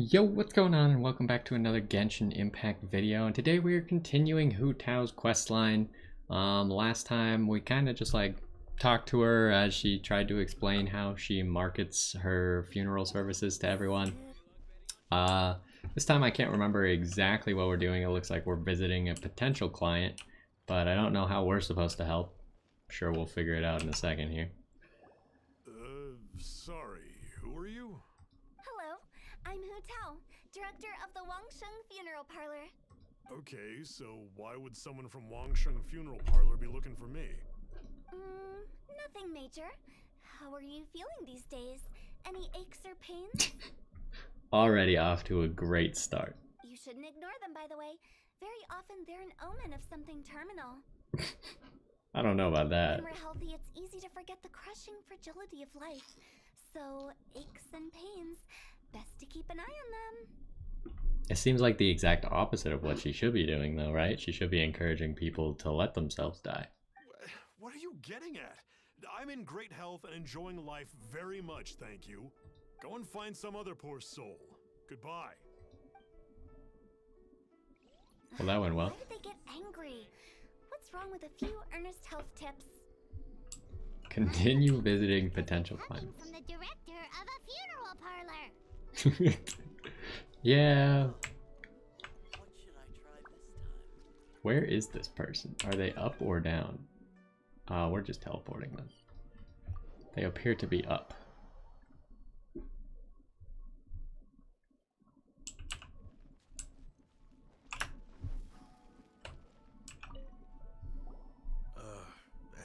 Yo, what's going on, and welcome back to another Genshin Impact video. And today we are continuing Hu Tao's questline. Last time we kind of just talked to her as she tried to explain how she markets her funeral services to everyone. This time I can't remember exactly what we're doing. It looks like we're visiting a potential client, but I don't know how we're supposed to help. I'm sure we'll figure it out in a second here. Sorry, who are you? Hello, I'm Hu Tao, director of the Wangsheng Funeral Parlor. Okay, so why would someone from Wangsheng Funeral Parlor be looking for me? Nothing major. How are you feeling these days? Any aches or pains? Already off to a great start. You shouldn't ignore them, by the way. Very often they're an omen of something terminal. I don't know about that. When we're healthy, it's easy to forget the crushing fragility of life. So, aches and pains, best to keep an eye on them. It seems like the exact opposite of what she should be doing, though, right? She should be encouraging people to let themselves die. What are you getting at? I'm in great health and enjoying life very much, thank you. Go and find some other poor soul. Goodbye. Well, that went well. Why did they get angry? What's wrong with a few earnest health tips? Continue visiting potential Coming clients. from the director of a funeral parlor. Yeah. What should I try this time? Where is this person? Are they up or down? We're just teleporting them. They appear to be up.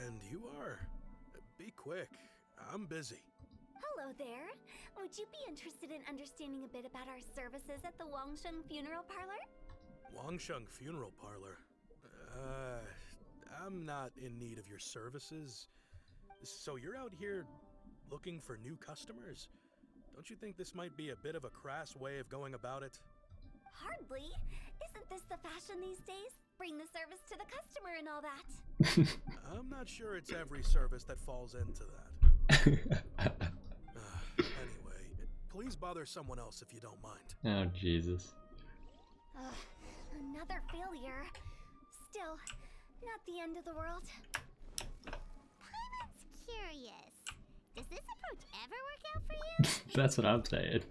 And you are? Be quick. I'm busy. Hello there. Would you be interested in understanding a bit about our services at the Wangsheng Funeral Parlor? Wangsheng Funeral Parlor? I'm not in need of your services. So you're out here looking for new customers? Don't you think this might be a bit of a crass way of going about it? Hardly. Isn't this the fashion these days? Bring the service to the customer and all that. I'm not sure it's every service that falls into that. Anyway, please bother someone else if you don't mind. Oh, Jesus. Another failure. Still, not the end of the world. Paimon's curious. Does this approach ever work out for you? That's what I'm saying.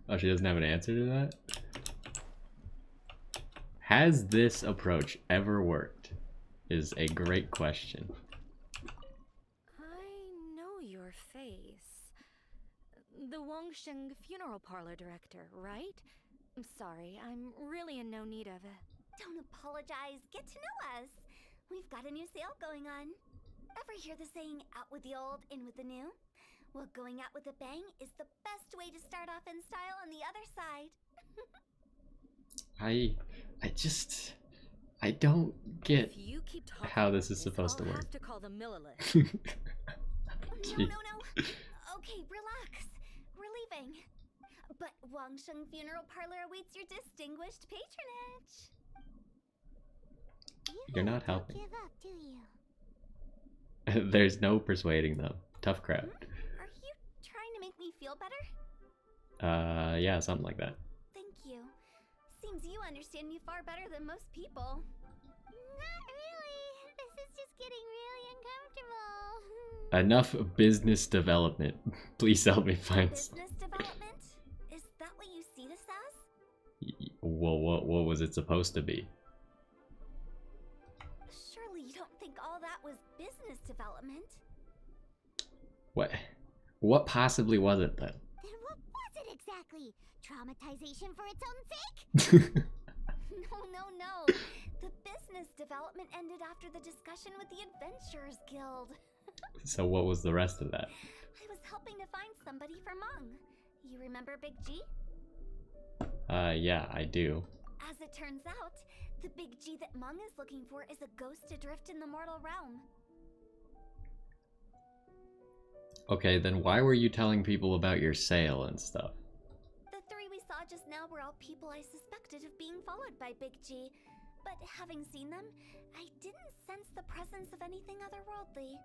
Oh, she doesn't have an answer to that? Has this approach ever worked? Is a great question. I know your face. The Wangsheng Funeral Parlor director, right? I'm sorry, I'm really in no need of it. Don't apologize. Get to know us. We've got a new sale going on. Ever hear the saying, out with the old, in with the new? Well, going out with a bang is the best way to start off in style on the other side. I don't get If you keep talking how this like is supposed to I'll work. have to call the Millilith. No. Okay, relax. We're leaving. But Wangsheng Funeral Parlor awaits your distinguished patronage. You're not Don't helping. give up, do you? There's no persuading them. Tough crowd. Are you trying to make me feel better? Yeah, something like that. Thank you. Seems you understand me far better than most people. Not really. This is just getting really uncomfortable. Enough business development. Please help me find Business development? Is that what you see this as? Well, what was it supposed to be? Surely you don't think all that was business development? What possibly was it then? Then what was it exactly? Traumatization for its own sake? No. The business development ended after the discussion with the Adventurers Guild. So what was the rest of that? I was helping to find somebody for Mung. You remember Big G? Yeah, I do. As it turns out, the Big G that Mung is looking for is a ghost adrift in the mortal realm. Okay, then why were you telling people about your sale and stuff? The three we saw just now were all people I suspected of being followed by Big G. But having seen them, I didn't sense the presence of anything otherworldly.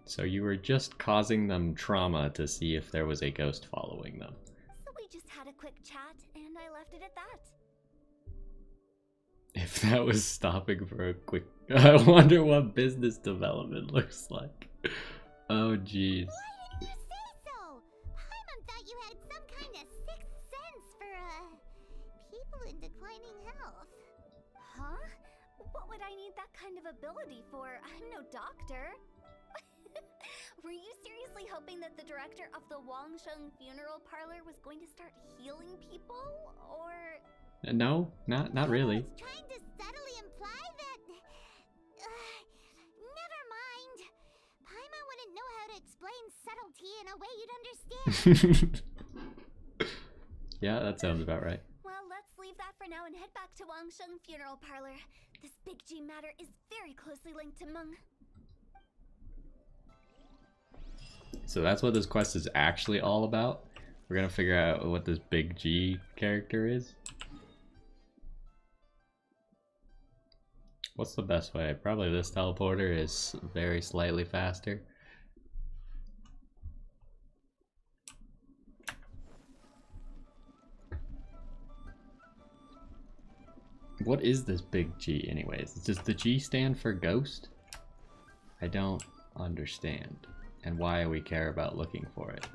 So you were just causing them trauma to see if there was a ghost following them. So we just had a quick chat and I left it at that. If that was stopping for a quick... I wonder what business development looks like. Oh, jeez. Why didn't you say so? Paimon thought you had some kind of sixth sense for, people in declining health. Huh? What would I need that kind of ability for? I'm no doctor. Were you seriously hoping that the director of the Wangsheng funeral parlor was going to start healing people? Or... No, not really. I was trying to subtly imply that... never mind. Paimon wouldn't know how to explain subtlety in a way you'd understand. Yeah, that sounds about right. Well, let's leave that for now and head back to Wangsheng funeral parlor. This Big G matter is very closely linked to Meng. So that's what this quest is actually all about. We're gonna figure out what this Big G character is. What's the best way? Probably this teleporter is very slightly faster. What is this Big G anyways? Does the G stand for ghost? I don't understand. And why we care about looking for it.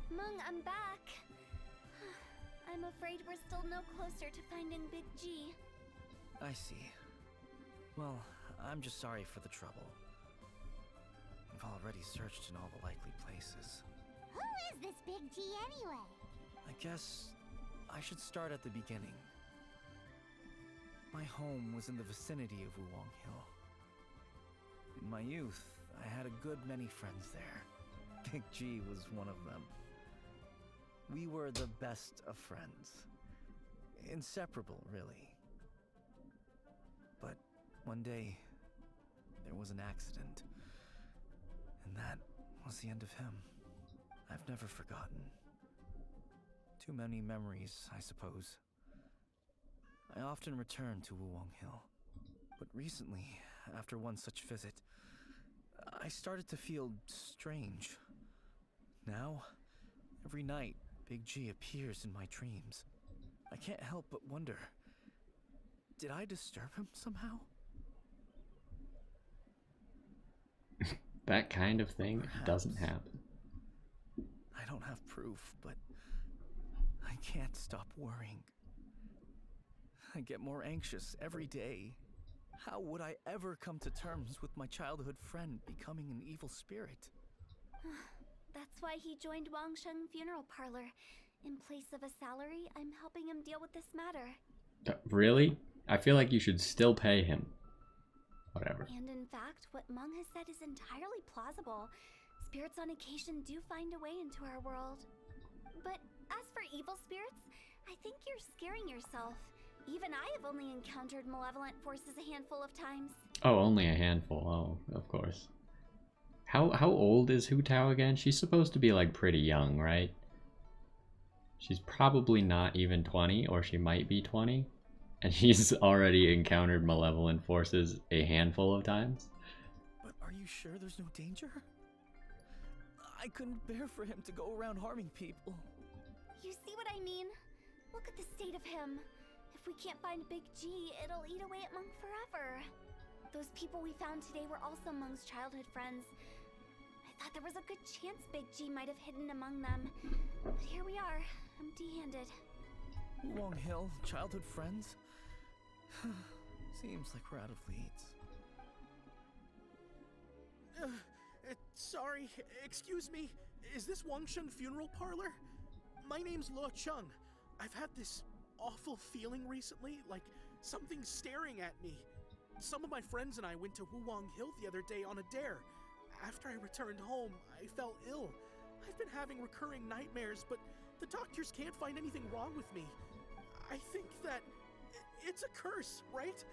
Meng, I'm back. I'm afraid we're still no closer to finding Big G. I see. Well, I'm just sorry for the trouble. I've already searched in all the likely places. Who is this Big G anyway? I guess I should start at the beginning. My home was in the vicinity of Wulong Hill. In my youth, I had a good many friends there. Big G was one of them. We were the best of friends. Inseparable, really. But one day, there was an accident. And that was the end of him. I've never forgotten. Too many memories, I suppose. I often return to Wulong Hill. But recently, after one such visit, I started to feel strange. Now, every night, Big G appears in my dreams. I can't help but wonder, did I disturb him somehow? That kind of thing Perhaps. doesn't happen. I don't have proof, but I can't stop worrying. I get more anxious every day. How would I ever come to terms with my childhood friend becoming an evil spirit? That's why he joined Wangsheng funeral parlor. In place of a salary, I'm helping him deal with this matter. Really? I feel like you should still pay him. Whatever. And in fact, what Meng has said is entirely plausible. Spirits on occasion do find a way into our world. But as for evil spirits, I think you're scaring yourself. Even I have only encountered malevolent forces a handful of times. Oh, only a handful. Oh, of course. How old is Hu Tao again? She's supposed to be like pretty young, right? She's probably not even 20, or she might be 20. And she's already encountered malevolent forces a handful of times. But are you sure there's no danger? I couldn't bear for him to go around harming people. You see what I mean? Look at the state of him. If we can't find Big G, it'll eat away at Meng forever. Those people we found today were also Meng's childhood friends. I thought there was a good chance Big G might have hidden among them. But here we are, empty-handed. Wulong Hill, childhood friends? Seems like we're out of leads. Sorry, excuse me. Is this Wangsheng funeral parlor? My name's Le Chung. I've had this awful feeling recently, like something's staring at me. Some of my friends and I went to Wulong Hill the other day on a dare. After I returned home, I fell ill. I've been having recurring nightmares, but the doctors can't find anything wrong with me. I think that it's a curse, right?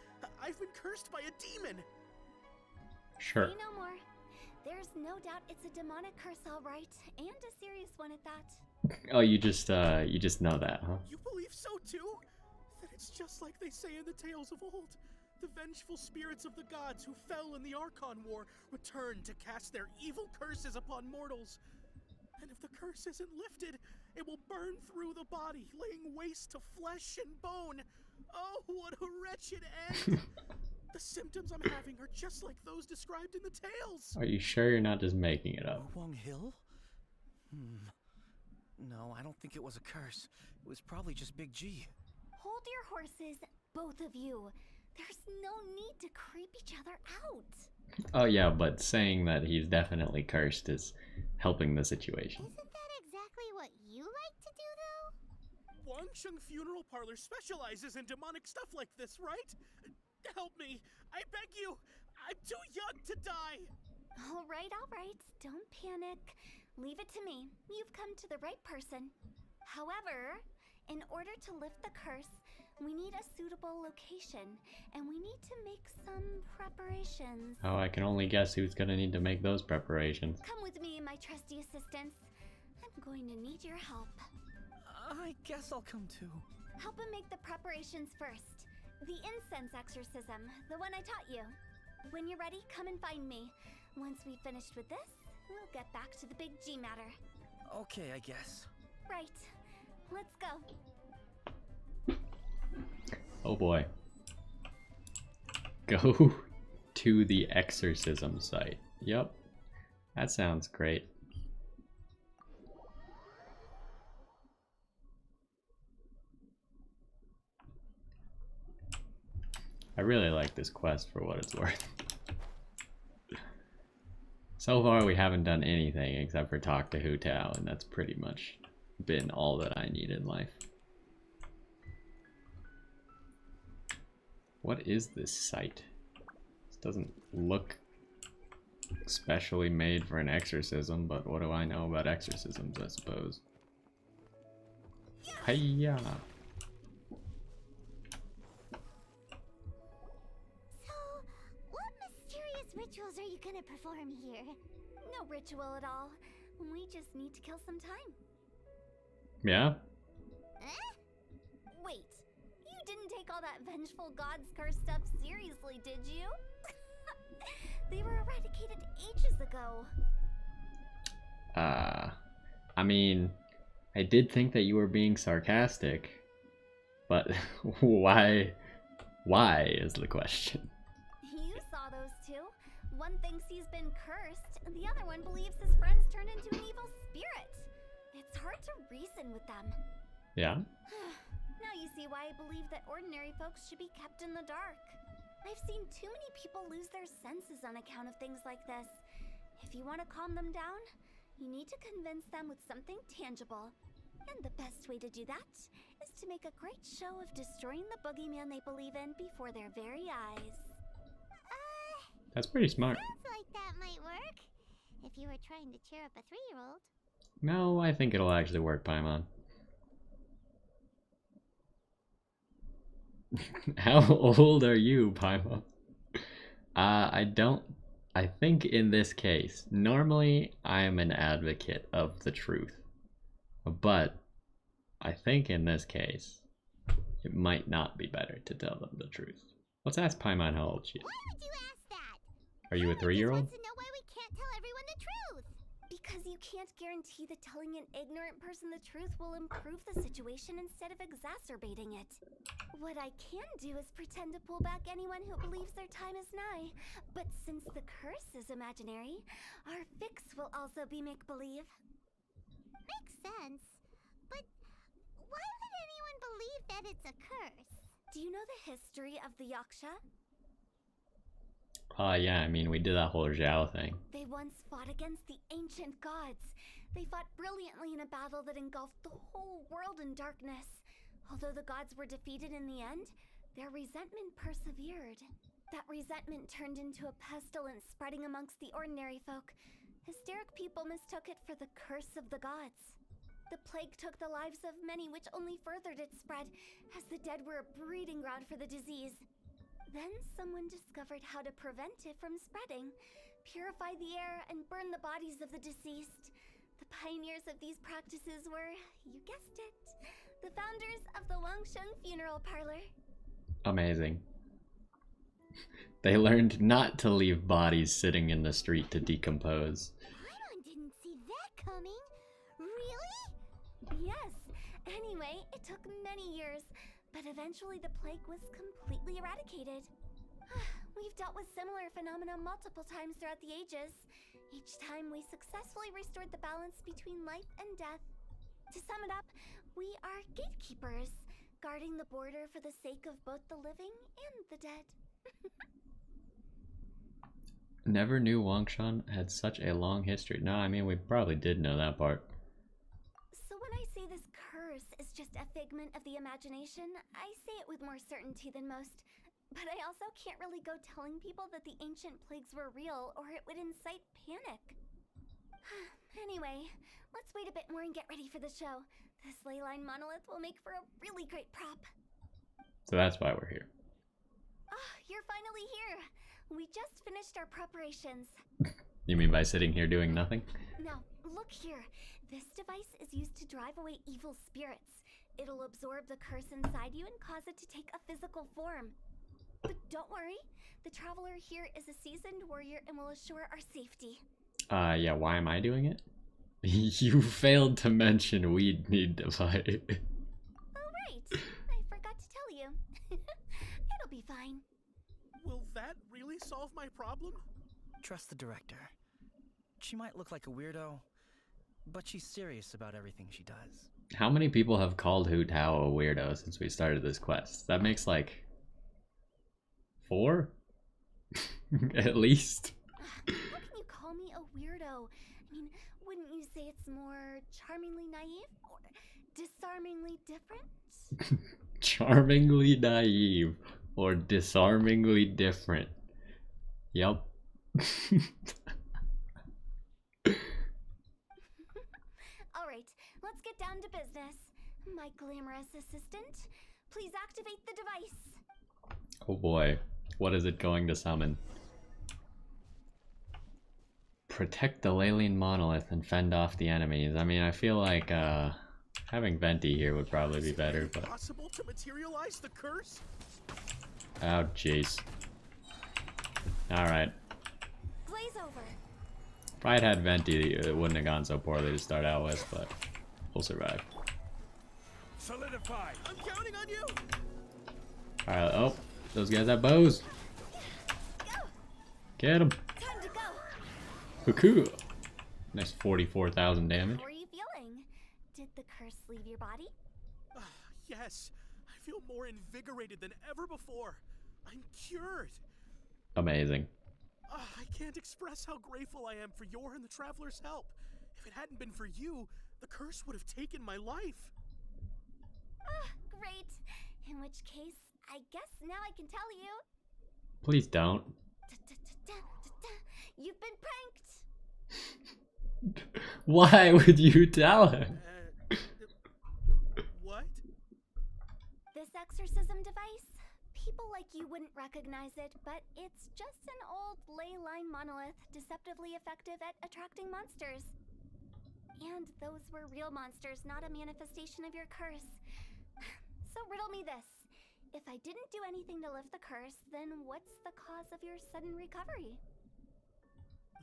I've been cursed by a demon. Sure. Say no more. There's no doubt it's a demonic curse, all right, and a serious one at that. Oh, you just know that, huh? You believe so too? Then it's just like they say in the tales of old. The vengeful spirits of the gods who fell in the Archon War return to cast their evil curses upon mortals. And if the curse isn't lifted, it will burn through the body, laying waste to flesh and bone. Oh, what a wretched end! The symptoms I'm having are just like those described in the tales. Are you sure you're not just making it up? Wong Hill? No, I don't think it was a curse. It was probably just Big G. Hold your horses, both of you. There's no need to creep each other out. Oh yeah, but saying that he's definitely cursed is helping the situation. Isn't that exactly what you like to do, though? Wangsheng Funeral Parlor specializes in demonic stuff like this, right? Help me. I beg you. I'm too young to die. All right. Don't panic. Leave it to me. You've come to the right person. However, in order to lift the curse, we need a suitable location, and we need to make some preparations. Oh, I can only guess who's gonna need to make those preparations. Come with me, my trusty assistants. I'm going to need your help. I guess I'll come too. Help him make the preparations first. The incense exorcism, the one I taught you. When you're ready, come and find me. Once we've finished with this, we'll get back to the Big G matter. Okay, I guess. Right. Let's go. Oh boy. Go to the exorcism site. Yep. That sounds great. I really like this quest for what it's worth. So far we haven't done anything except for talk to Hu Tao, and that's pretty much been all that I need in life. What is this site? This doesn't look specially made for an exorcism, but what do I know about exorcisms, I suppose. Hiya! Rituals are you gonna perform here? No ritual at all. We just need to kill some time. Yeah? Wait, you didn't take all that vengeful god's curse stuff seriously, did you? They were eradicated ages ago. I mean, I did think that you were being sarcastic, but why is the question. You saw those two. One thinks he's been cursed, and the other one believes his friends turned into an evil spirit. It's hard to reason with them. Yeah? Now you see why I believe that ordinary folks should be kept in the dark. I've seen too many people lose their senses on account of things like this. If you want to calm them down, you need to convince them with something tangible. And the best way to do that is to make a great show of destroying the boogeyman they believe in before their very eyes. That's pretty smart. Sounds like that might work. If you were trying to cheer up a 3-year-old. No, I think it'll actually work, Paimon. How old are you, Paimon? I think in this case, normally I'm an advocate of the truth. But I think in this case, it might not be better to tell them the truth. Let's ask Paimon how old she is. Why would you ask that? Are you a 3-year-old? Wants to know why we can't tell everyone the truth. Because you can't guarantee that telling an ignorant person the truth will improve the situation instead of exacerbating it. What I can do is pretend to pull back anyone who believes their time is nigh. But since the curse is imaginary, our fix will also be make-believe. Makes sense. But why would anyone believe that it's a curse? Do you know the history of the Yaksha? Yeah, I mean, we did that whole Zhao thing. They once fought against the ancient gods. They fought brilliantly in a battle that engulfed the whole world in darkness. Although the gods were defeated in the end, their resentment persevered. That resentment turned into a pestilence spreading amongst the ordinary folk. Hysteric people mistook it for the curse of the gods. The plague took the lives of many, which only furthered its spread, as the dead were a breeding ground for the disease. Then someone discovered how to prevent it from spreading, purify the air, and burn the bodies of the deceased. The pioneers of these practices were, you guessed it, the founders of the Wangsheng Funeral Parlor. Amazing. They learned not to leave bodies sitting in the street to decompose. Paimon didn't see that coming. Really? Yes. Anyway, it took many years, but eventually the plague was completely eradicated. We've dealt with similar phenomena multiple times throughout the ages. Each time we successfully restored the balance between life and death. To sum it up, we are gatekeepers, guarding the border for the sake of both the living and the dead. Never knew Wangshan had such a long history. No, I mean, we probably did know that part. So when I say this curse is just a figment of the imagination, I say it with more certainty than most. But I also can't really go telling people that the ancient plagues were real, or it would incite panic. Anyway, let's wait a bit more and get ready for the show. This leyline monolith will make for a really great prop. So that's why we're here. Ah, you're finally here. We just finished our preparations. You mean by sitting here doing nothing? Now, look here. This device is used to drive away evil spirits. It'll absorb the curse inside you and cause it to take a physical form. But don't worry, the traveler here is a seasoned warrior and will assure our safety. Yeah, why am I doing it? You failed to mention we'd need to fight. Oh, right. I forgot to tell you. It'll be fine. Will that really solve my problem? Trust the director. She might look like a weirdo, but she's serious about everything she does. How many people have called Hu Tao a weirdo since we started this quest? That makes like 4? At least. How can you call me a weirdo? I mean, wouldn't you say it's more charmingly naive or disarmingly different? Charmingly naive or disarmingly different. Yup. Alright, let's get down to business. My glamorous assistant, please activate the device. Oh boy. What is it going to summon? Protect the Leyline monolith and fend off the enemies. I mean, I feel like having Venti here would probably be better, but... Possible to materialize the curse? Oh, jeez. Alright. Glaze over. If I had had Venti, it wouldn't have gone so poorly to start out with, but we'll survive. Solidify. I'm counting on you! Alright, oh, those guys have bows. Go! Get them. Time to go! Cuckoo. Nice 44,000 damage. How are you feeling? Did the curse leave your body? Yes, I feel more invigorated than ever before. I'm cured. Amazing. I can't express how grateful I am for your and the traveler's help. If it hadn't been for you, the curse would have taken my life. Great. In which case, I guess now I can tell you. Please don't. You've been pranked. Why would you tell him? What? This exorcism device, people like you wouldn't recognize it, but it's just an old ley line monolith deceptively effective at attracting monsters. And those were real monsters, not a manifestation of your curse. So riddle me this. If I didn't do anything to lift the curse, then what's the cause of your sudden recovery?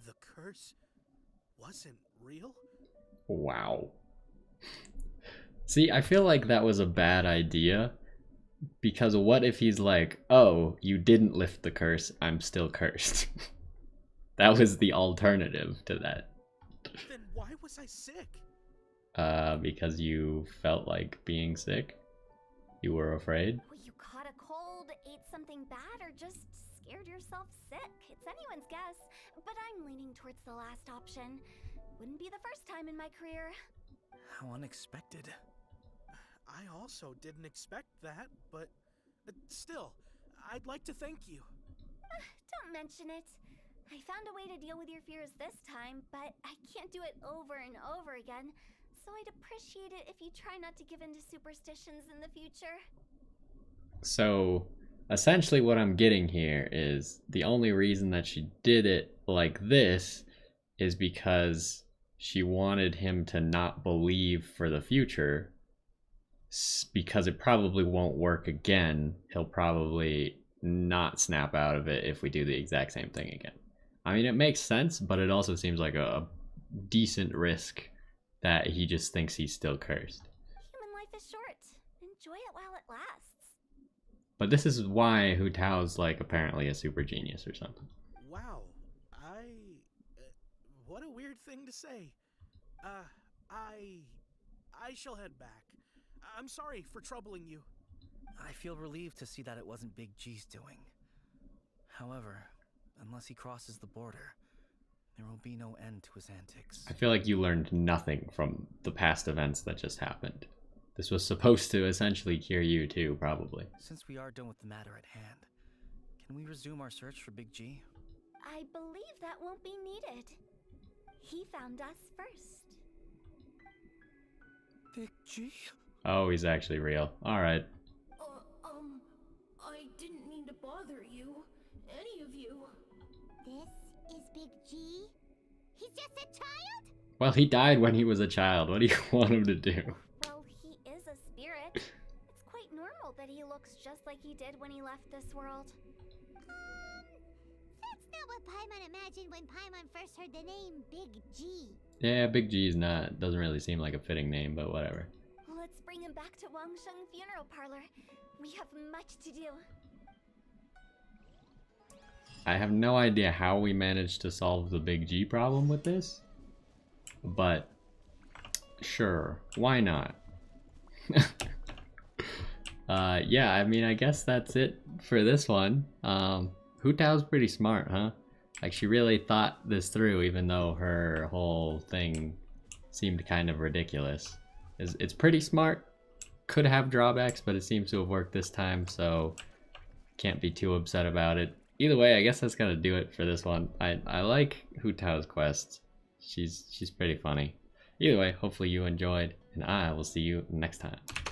The curse wasn't real? Wow. See, I feel like that was a bad idea. Because what if he's like, oh, you didn't lift the curse, I'm still cursed. That was the alternative to that. Then why was I sick? Because you felt like being sick? You were afraid? Well, you caught a cold, ate something bad, or just scared yourself sick. It's anyone's guess, but I'm leaning towards the last option. Wouldn't be the first time in my career. How unexpected. I also didn't expect that, but still, I'd like to thank you. Don't mention it. I found a way to deal with your fears this time, but I can't do it over and over again. So I'd appreciate it if you try not to give in to superstitions in the future. So, essentially what I'm getting here is the only reason that she did it like this is because she wanted him to not believe for the future, because it probably won't work again. He'll probably not snap out of it if we do the exact same thing again. I mean, it makes sense, but it also seems like a decent risk that he just thinks he's still cursed. Human life is short. Enjoy it while it lasts. But this is why Hu Tao's like apparently a super genius or something. Wow, what a weird thing to say. I shall head back. I'm sorry for troubling you. I feel relieved to see that it wasn't Big G's doing. However, unless he crosses the border, there will be no end to his antics. I feel like you learned nothing from the past events that just happened. This was supposed to essentially cure you too, probably. Since we are done with the matter at hand, can we resume our search for Big G? I believe that won't be needed. He found us first. Big G? Oh, he's actually real. Alright. I didn't mean to bother you. Any of you. This is Big G? He's just a child? Well, he died when he was a child. What do you want him to do? Well, he is a spirit. It's quite normal that he looks just like he did when he left this world. That's not what Paimon imagined when Paimon first heard the name Big G. Yeah, Big G is not. Doesn't really seem like a fitting name, but whatever. Let's bring him back to Wangsheng Funeral Parlor. We have much to do. I have no idea how we managed to solve the Big G problem with this, but sure, why not? Yeah, I mean, I guess that's it for this one. Hu Tao's pretty smart, huh? Like, she really thought this through, even though her whole thing seemed kind of ridiculous. It's pretty smart. Could have drawbacks, but it seems to have worked this time, so can't be too upset about it. Either way, I guess that's gonna do it for this one. I like Hu Tao's quest. She's pretty funny. Either way, hopefully you enjoyed, and I will see you next time.